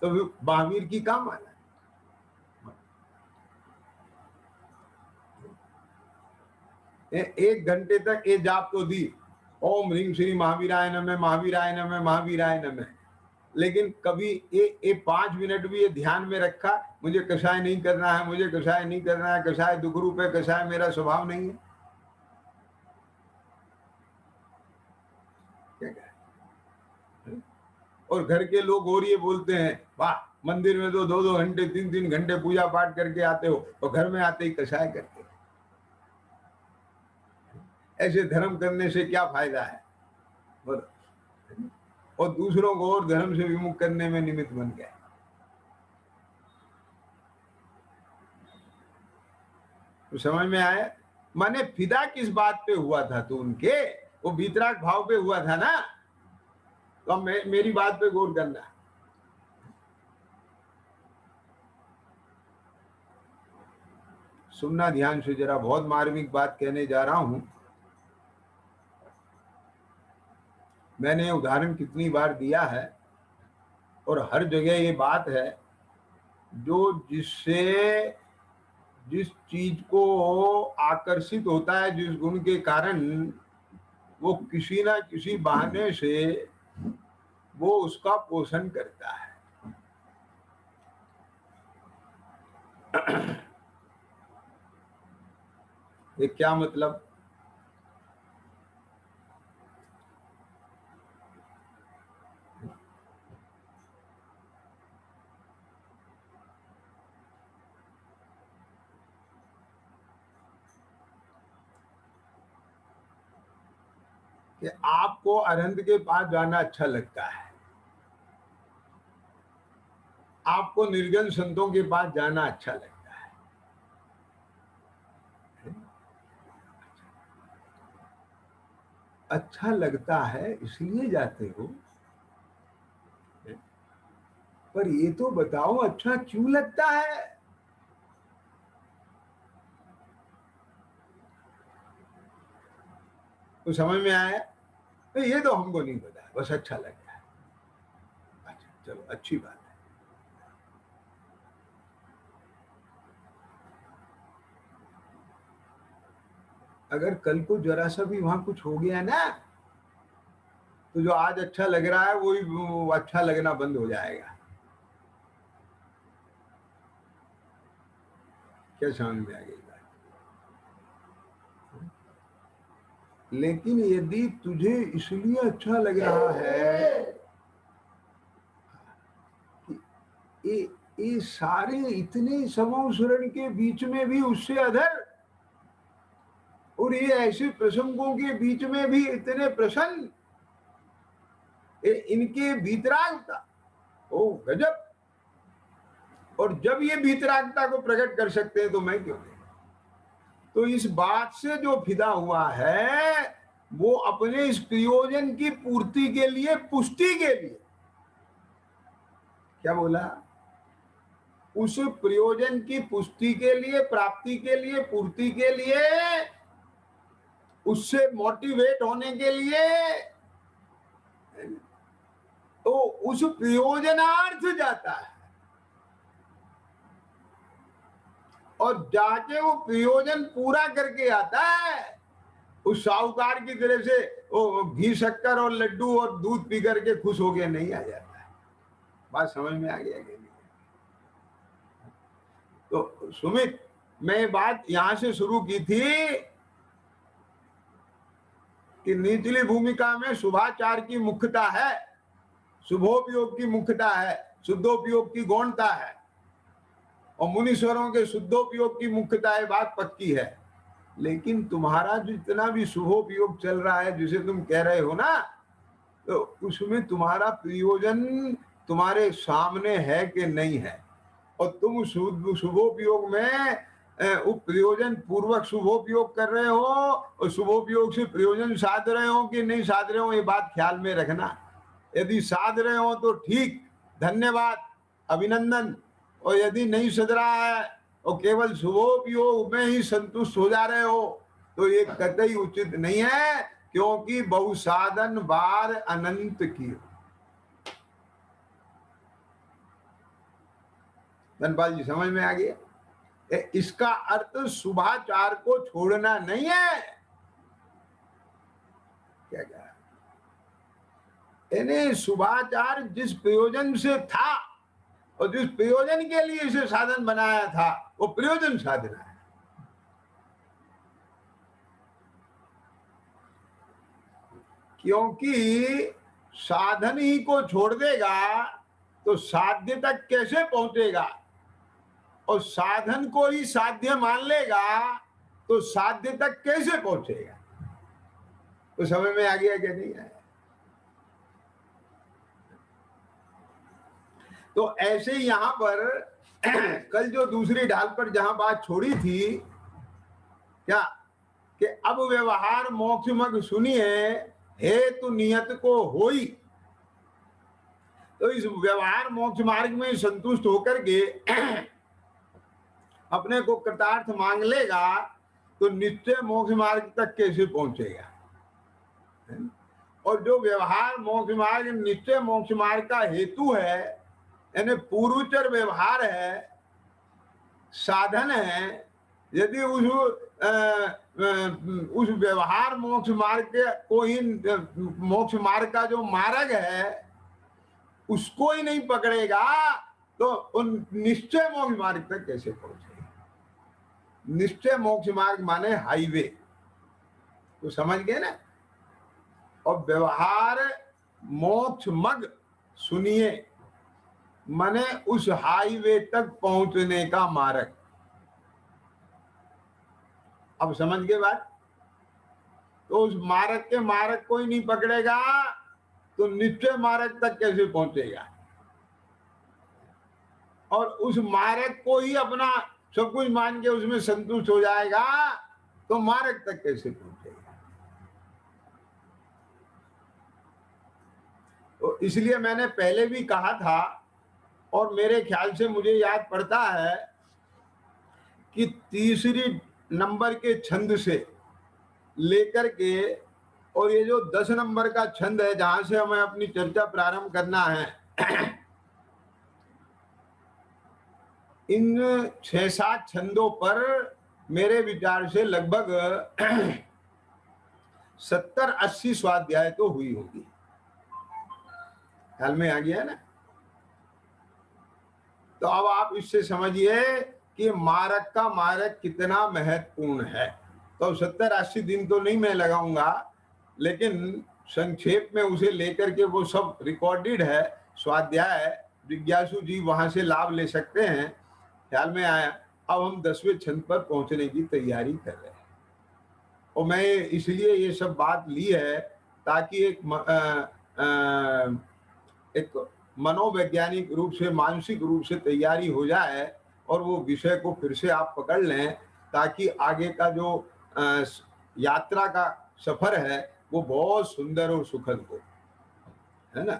तो महावीर की काम आना। एक घंटे तक ये जाप तो दी, ओम ह्रीं श्री महावीराय नमः, महावीराय नमः, महावीराय नमः। लेकिन कभी ये 5 मिनट भी ये ध्यान में रखा, मुझे कसाय नहीं करना है, मुझे कसाय नहीं करना है, कसाय दुख रूप है, कसाय मेरा स्वभाव नहीं है। और घर के लोग और ये बोलते हैं, वाह मंदिर में तो 2-2 घंटे 3-3 घंटे पूजा पाठ करके आते हो, और घर में आते ही कसाय करते हो। ऐसे धर्म करने से क्या फायदा है? और दूसरों को और धर्म से विमुख करने में निमित्त बन गए। तो समझ में आया? माने फिदा किस बात पे हुआ था? तो उनके वो वीतराग भाव पे हुआ था ना। तो मेरी बात पे गौर करना। सुनना ध्यान से जरा, बहुत मार्मिक बात कहने जा रहा हूं। मैंने उदाहरण कितनी बार दिया है, और हर जगह ये बात है, जो जिससे जिस चीज को आकर्षित होता है, जिस गुण के कारण, वो किसी ना किसी बहाने से वो उसका पोषण करता है। ये क्या मतलब? कि आपको अरहंत के पास जाना अच्छा लगता है, आपको निर्जन संतों के पास जाना अच्छा लगता है। अच्छा लगता है इसलिए जाते हो, पर ये तो बताओ अच्छा क्यों लगता है? तो समझ में आया? तो ये तो हमको नहीं पता, बस अच्छा लगता है। अच्छा चलो, अच्छी बात है। अगर कल को जरा सा भी वहां कुछ हो गया ना, तो जो आज अच्छा लग रहा है वही अच्छा लगना बंद हो जाएगा। क्या समझ में आ गई बात? लेकिन यदि तुझे इसलिए अच्छा लग रहा है कि ये सारे इतने समवसरण के बीच में भी उससे अधर, और ये ऐसे प्रसंगों के बीच में भी इतने प्रसन्न, इनके वीतरागता, ओ गजब। और जब ये वीतरागता को प्रकट कर सकते हैं तो मैं क्यों नहीं? तो इस बात से जो फिदा हुआ है, वो अपने इस प्रयोजन की पूर्ति के लिए, पुष्टि के लिए, क्या बोला? उस प्रयोजन की पुष्टि के लिए, प्राप्ति के लिए, पूर्ति के लिए, उससे मोटिवेट होने के लिए, तो उस प्रयोजनार्थ जाता है, और जाके वो प्रयोजन पूरा करके आता है। उस साहूकार की तरह से वो घी शक्कर और लड्डू और दूध पी करके खुश हो गया नहीं आ जाता है। बात समझ में आ गया कि नहीं? तो सुमित, मैं बात यहां से शुरू की थी कि निचली भूमिका में शुभाचार की मुख्यता है, शुभोपयोग की मुख्यता है, शुद्धोपयोग की गौणता है, और मुनीश्वरों के शुद्धोपयोग की मुख्यता है, बात पक्की है। लेकिन तुम्हारा जितना भी शुभोपयोग चल रहा है, जिसे तुम कह रहे हो ना, तो उसमें तुम्हारा प्रयोजन तुम्हारे सामने है कि नहीं है, और तुम शुभोपयोग में प्रयोजन पूर्वक शुभोपयोग कर रहे हो, और शुभोपयोग से प्रयोजन साध रहे हो कि नहीं साध रहे हो, ये बात ख्याल में रखना। यदि साध रहे हो तो ठीक, धन्यवाद, अभिनंदन। और यदि नहीं सध रहा है और केवल शुभोपयोग में ही संतुष्ट हो जा रहे हो, तो ये कतई उचित नहीं है, क्योंकि बहुसाधन बार अनंत की। धनपाल जी समझ में आ गया? इसका अर्थ शुभाचार को छोड़ना नहीं है। क्या कहा? यानी शुभाचार जिस प्रयोजन से था और जिस प्रयोजन के लिए इसे साधन बनाया था, वो प्रयोजन साधना है। क्योंकि साधन ही को छोड़ देगा तो साध्य तक कैसे पहुंचेगा, और साधन को ही साध्य मान लेगा तो साध्य तक कैसे पहुंचेगा? तो समझ में आ गया क्या नहीं आया? तो ऐसे यहां पर कल जो दूसरी ढाल पर जहां बात छोड़ी थी, क्या कि अब व्यवहार मोक्ष मग सुनिए, हेतु नियत को होई। तो इस व्यवहार मोक्ष मार्ग में संतुष्ट होकर के अपने को कृतार्थ मांग लेगा, तो निश्चय मोक्ष मार्ग तक कैसे पहुंचेगा? और जो व्यवहार मोक्ष मार्ग निश्चय मोक्ष मार्ग का हेतु है, यानी पूर्वचर व्यवहार है, साधन है, यदि उस व्यवहार मोक्ष मार्ग को ही, मोक्ष मार्ग का जो मार्ग है उसको ही नहीं पकड़ेगा, तो उन निश्चय मोक्ष मार्ग तक कैसे पहुंचेगा? निश्चय मोक्ष मार्ग माने हाईवे, तो समझ गए ना? और व्यवहार मोक्ष मग सुनिए माने उस हाईवे तक पहुंचने का मार्ग। अब समझ गए बात? तो उस मार्ग के मार्ग को ही नहीं पकड़ेगा तो निश्चय मार्ग तक कैसे पहुंचेगा? और उस मार्ग को ही अपना सब कुछ मान के उसमें संतुष्ट हो जाएगा तो मार्ग तक कैसे पहुंचेगा? तो इसलिए मैंने पहले भी कहा था, और मेरे ख्याल से मुझे याद पड़ता है कि तीसरी नंबर के छंद से लेकर के, और ये जो 10 नंबर का छंद है जहां से हमें अपनी चर्चा प्रारंभ करना है, इन 6-7 छंदों पर मेरे विचार से लगभग 70-80 स्वाध्याय तो हुई होगी। ख्याल में आ गया है ना? तो अब आप इससे समझिए कि मारक का मारक कितना महत्वपूर्ण है। तो 70-80 दिन तो नहीं मैं लगाऊंगा, लेकिन संक्षेप में उसे लेकर के वो सब रिकॉर्डेड है स्वाध्याय, जिज्ञासु जी वहां से लाभ ले सकते हैं। ख्याल में आया? अब हम 10वें छंद पर पहुंचने की तैयारी कर रहे हैं, और मैं इसलिए ये सब बात ली है ताकि एक मनोवैज्ञानिक रूप से, मानसिक रूप से तैयारी हो जाए, और वो विषय को फिर से आप पकड़ लें, ताकि आगे का जो यात्रा का सफर है वो बहुत सुंदर और सुखद हो, है ना?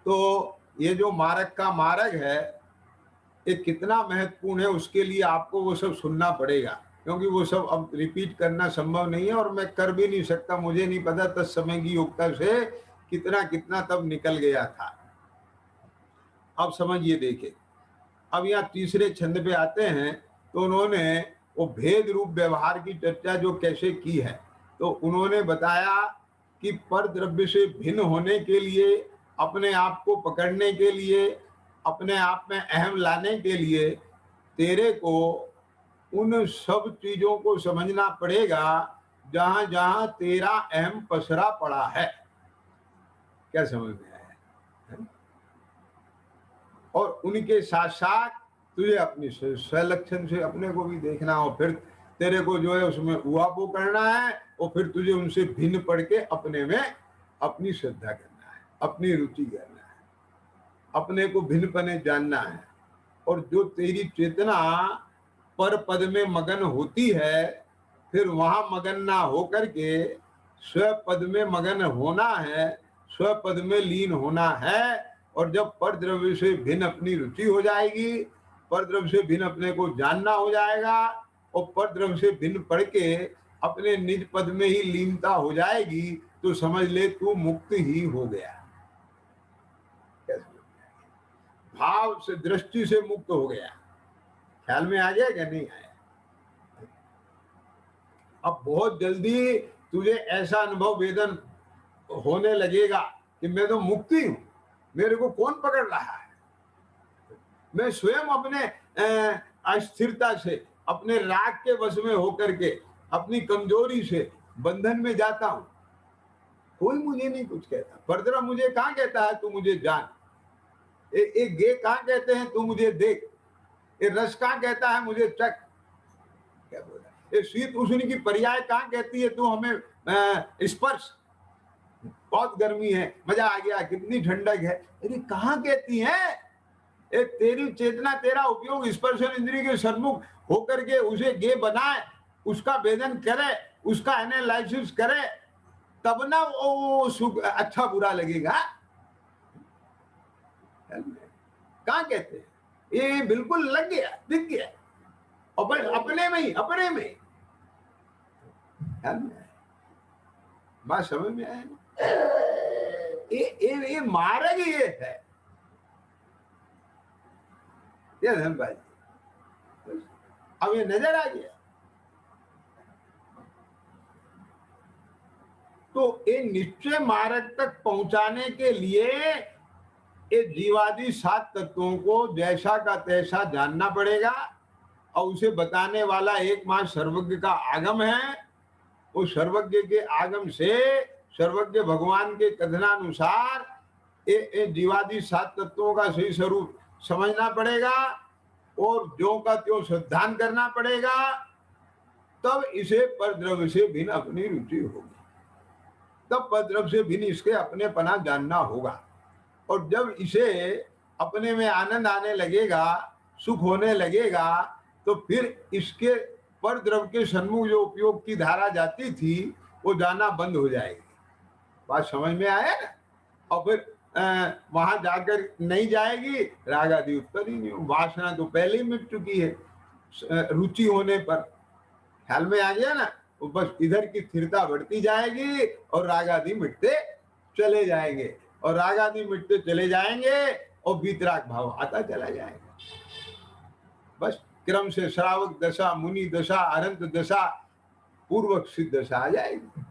तो ये जो मार्ग का मार्ग है ये कितना महत्वपूर्ण है, उसके लिए आपको वो सब सुनना पड़ेगा, क्योंकि वो सब अब रिपीट करना संभव नहीं है, और मैं कर भी नहीं सकता। मुझे नहीं पता तत्समय की योग्यता से कितना कितना तब निकल गया था। अब समझिए, देखिए, अब यहाँ तीसरे छंद पे आते हैं, तो उन्होंने वो भेद रूप व्यवहार की चर्चा जो कैसे की है, तो उन्होंने बताया कि पर द्रव्य से भिन्न होने के लिए, अपने आप को पकड़ने के लिए, अपने आप में अहम लाने के लिए तेरे को उन सब चीजों को समझना पड़ेगा जहां जहां तेरा अहम पसरा पड़ा है। क्या समझ में आया? और उनके साथ साथ तुझे अपनी स्वलक्षण से अपने को भी देखना हो। फिर तेरे को जो है उसमें उहापोह करना है, और फिर तुझे उनसे भिन्न पढ़ के अपने में अपनी श्रद्धा करना है, अपनी रुचि करना है, अपने को भिन्नपने जानना है। और जो तेरी चेतना पर पद में मगन होती है, फिर वहां मगन ना होकर के स्व पद में मगन होना है, स्व पद में लीन होना है। और जब पर द्रव्य से भिन्न अपनी रुचि हो जाएगी, पर द्रव्य से भिन्न अपने को जानना हो जाएगा, और पर द्रव्य से भिन्न पढ़ के अपने निज पद में ही लीनता हो जाएगी, तो समझ ले तू मुक्त ही हो गया। भाव से, दृष्टि से मुक्त हो गया। ख्याल में आ गया क्या? नहीं आया? अब बहुत जल्दी तुझे ऐसा अनुभव वेदन होने लगेगा कि मैं तो मुक्ति हूं, मेरे को कौन पकड़ रहा है। मैं स्वयं अपने अस्थिरता से, अपने राग के वश में होकर के, अपनी कमजोरी से बंधन में जाता हूं। कोई मुझे नहीं कुछ कहता। परद्रव्य मुझे कहां कहता है तू मुझे जान, एक गे कहां कहते हैं तू मुझे देख, ये रस कहां कहता है मुझे चख। क्या बोला? ये शीत उष्ण की पर्याय कहां कहती है तू हमें स्पर्श। बहुत गर्मी है, मजा आ गया, कितनी ठंडक है, अरे कहां कहती है? एक तेरी चेतना, तेरा उपयोग स्पर्शन इंद्रिय के सन्मुख होकर के उसे गे बनाए, उसका वेदन करे, उसका एनालिसिस करे, तब ना वो सुख अच्छा बुरा लगेगा। कहां कहते हैं? ये बिल्कुल लग गया, दिख गया, और अपने में ही, अपने में। बात समझ में आया? ये मार्ग ये है। ये धन भाई, अब ये नजर आ गया। तो ये निश्चय मार्ग तक पहुंचाने के लिए ये जीवादि 7 तत्वों को जैसा का तैसा जानना पड़ेगा, और उसे बताने वाला एकमात्र सर्वज्ञ का आगम है। उस सर्वज्ञ के आगम से, सर्वज्ञ भगवान के कथनानुसार ये जीवादि 7 तत्वों का सही स्वरूप समझना पड़ेगा, और जो का त्यों श्रद्धान करना पड़ेगा। तब इसे परद्रव्य से भिन्न अपनी रुचि होगी, तब परद्रव्य से भिन्न इसके अपने पना जानना होगा। और जब इसे अपने में आनंद आने लगेगा, सुख होने लगेगा, तो फिर इसके परद्रव्य के सन्मुख जो उपयोग की धारा जाती थी, वो जाना बंद हो जाएगी। बात समझ में आया ना? और फिर वहां जाकर नहीं जाएगी, राग आदि उत्पन्न ही नहीं, वासना तो पहले ही मिट चुकी है रुचि होने पर। ख्याल में आ गया ना? तो बस इधर की स्थिरता बढ़ती जाएगी, और राग आदि मिटते चले जाएंगे, और राग आदि मिटते चले जाएंगे, और वीतराग भाव आता चला जाएगा। बस क्रम से श्रावक दशा, मुनि दशा, अनंत दशा, पूर्वक सिद्ध दशा आ जाएगी।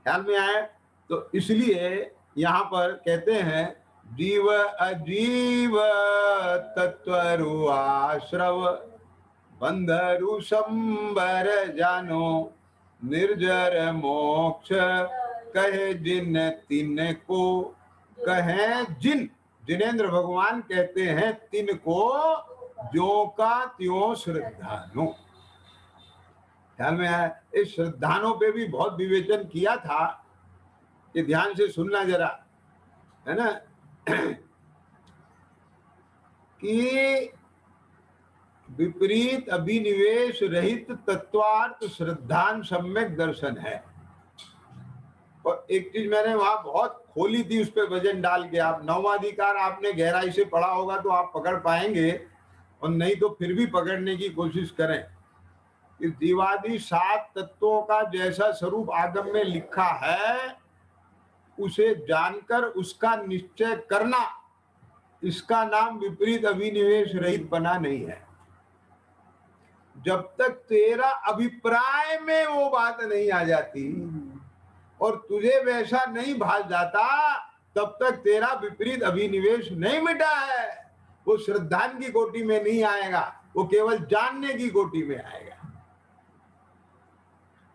ख्याल में आए? तो इसलिए यहाँ पर कहते हैं, जीव अजीव तत्वरु आश्रव, बंधरु संबर जानो, निर्जर मोक्ष कहे जिन तिन को। कहे जिन, जिनेन्द्र भगवान कहते हैं तिन को जो का त्यों श्रद्धानु। ख्याल में आया? इस श्रद्धानों पे भी बहुत विवेचन किया था, ये ध्यान से सुनना जरा, है ना? कि विपरीत अभिनिवेश रहित तत्वार्थ श्रद्धान सम्यक दर्शन है। और एक चीज मैंने वहां बहुत खोली थी, उस पर वजन डाल के, आप नवमाधिकार आपने गहराई से पढ़ा होगा तो आप पकड़ पाएंगे, और नहीं तो फिर भी पकड़ने की कोशिश करें कि जीवादि 7 तत्वों का जैसा स्वरूप आगम में लिखा है, उसे जानकर उसका निश्चय करना, इसका नाम विपरीत अभिनिवेश रहित बना नहीं है। जब तक तेरा अभिप्राय में वो बात नहीं आ जाती और तुझे वैसा नहीं भास जाता, तब तक तेरा विपरीत अभिनिवेश नहीं मिटा है। वो श्रद्धान की कोटि में नहीं आएगा, वो केवल जानने की कोटि में आएगा।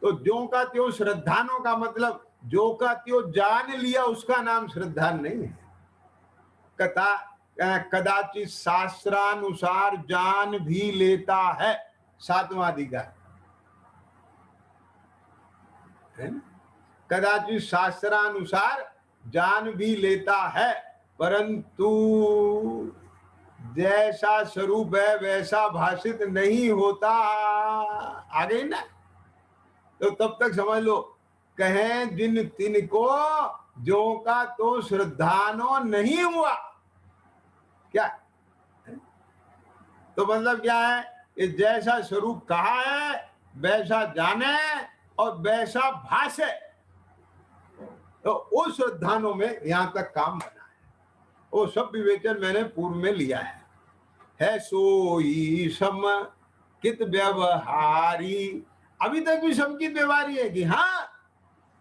तो ज्यों का त्यों श्रद्धानों का मतलब जो का त्यों जान लिया, उसका नाम श्रद्धान नहीं है। कदाचित शास्त्रानुसार जान भी लेता है, 7वां अधिकार। है ना? कदाचित शास्त्रानुसार जान भी लेता है, परंतु जैसा स्वरूप है वैसा भाषित नहीं होता। आ गई ना? तो तब तक समझ लो, कहें जिन तिन को जो का तो श्रद्धानो नहीं हुआ। क्या? तो मतलब क्या है? कि जैसा स्वरूप कहा है वैसा जाने और वैसा भाषे, तो उस श्रद्धानों में यहां तक काम बना है। वो सब विवेचन मैंने पूर्व में लिया है सोई सम कित व्यवहारी। अभी तक भी समकित व्यवहारी है कि हाँ,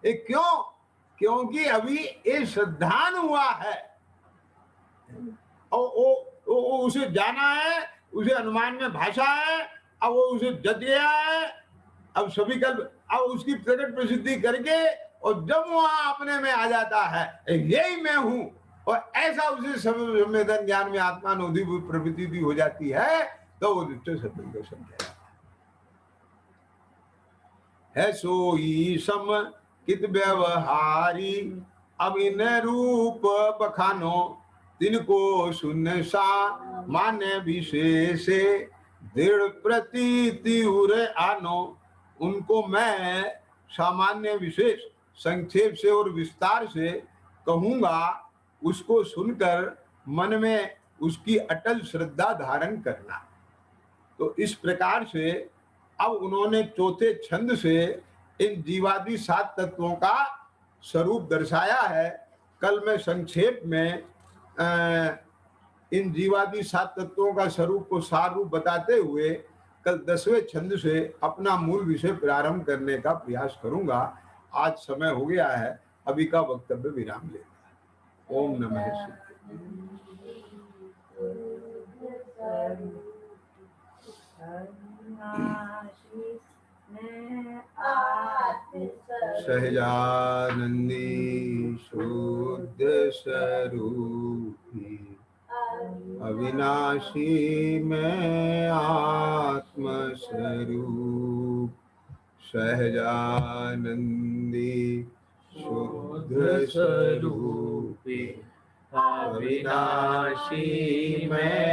ये क्यों? क्योंकि अभी ये श्रद्धान हुआ है और वो उसे जाना है, उसे अनुमान में भाषा है, अब वो उसे जज गया है। अब सभी कल्प, अब उसकी प्रकट प्रसिद्धि करके, और जब वहां अपने में आ जाता है यही मैं हूं, और ऐसा उसे संवेदन ज्ञान में आत्मानुभूति प्रवृत्ति भी हो जाती है, तो वो सत्य को समझा है सोई सम कित व्यवहारी। अब इन रूप बखानो तिनको सुन सा माने विशेष दृढ़ प्रतीति उरे आनो। उनको मैं सामान्य विशेष संक्षेप से और विस्तार से कहूंगा, उसको सुनकर मन में उसकी अटल श्रद्धा धारण करना। तो इस प्रकार से अब उन्होंने चौथे छंद से इन जीवादि 7 तत्वों का स्वरूप दर्शाया है। कल मैं संक्षेप में इन जीवादि 7 तत्वों का स्वरूप को सार रूप बताते हुए कल 10वें छंद से अपना मूल विषय प्रारंभ करने का प्रयास करूंगा। आज समय हो गया है, अभी का वक्तव्य विराम लेगा। ओम नमः सहजानंदी शुद्ध स्वरूपी अविनाशी में आत्म स्वरूप। सहजानंदी शुद्ध स्वरूपी अविनाशी में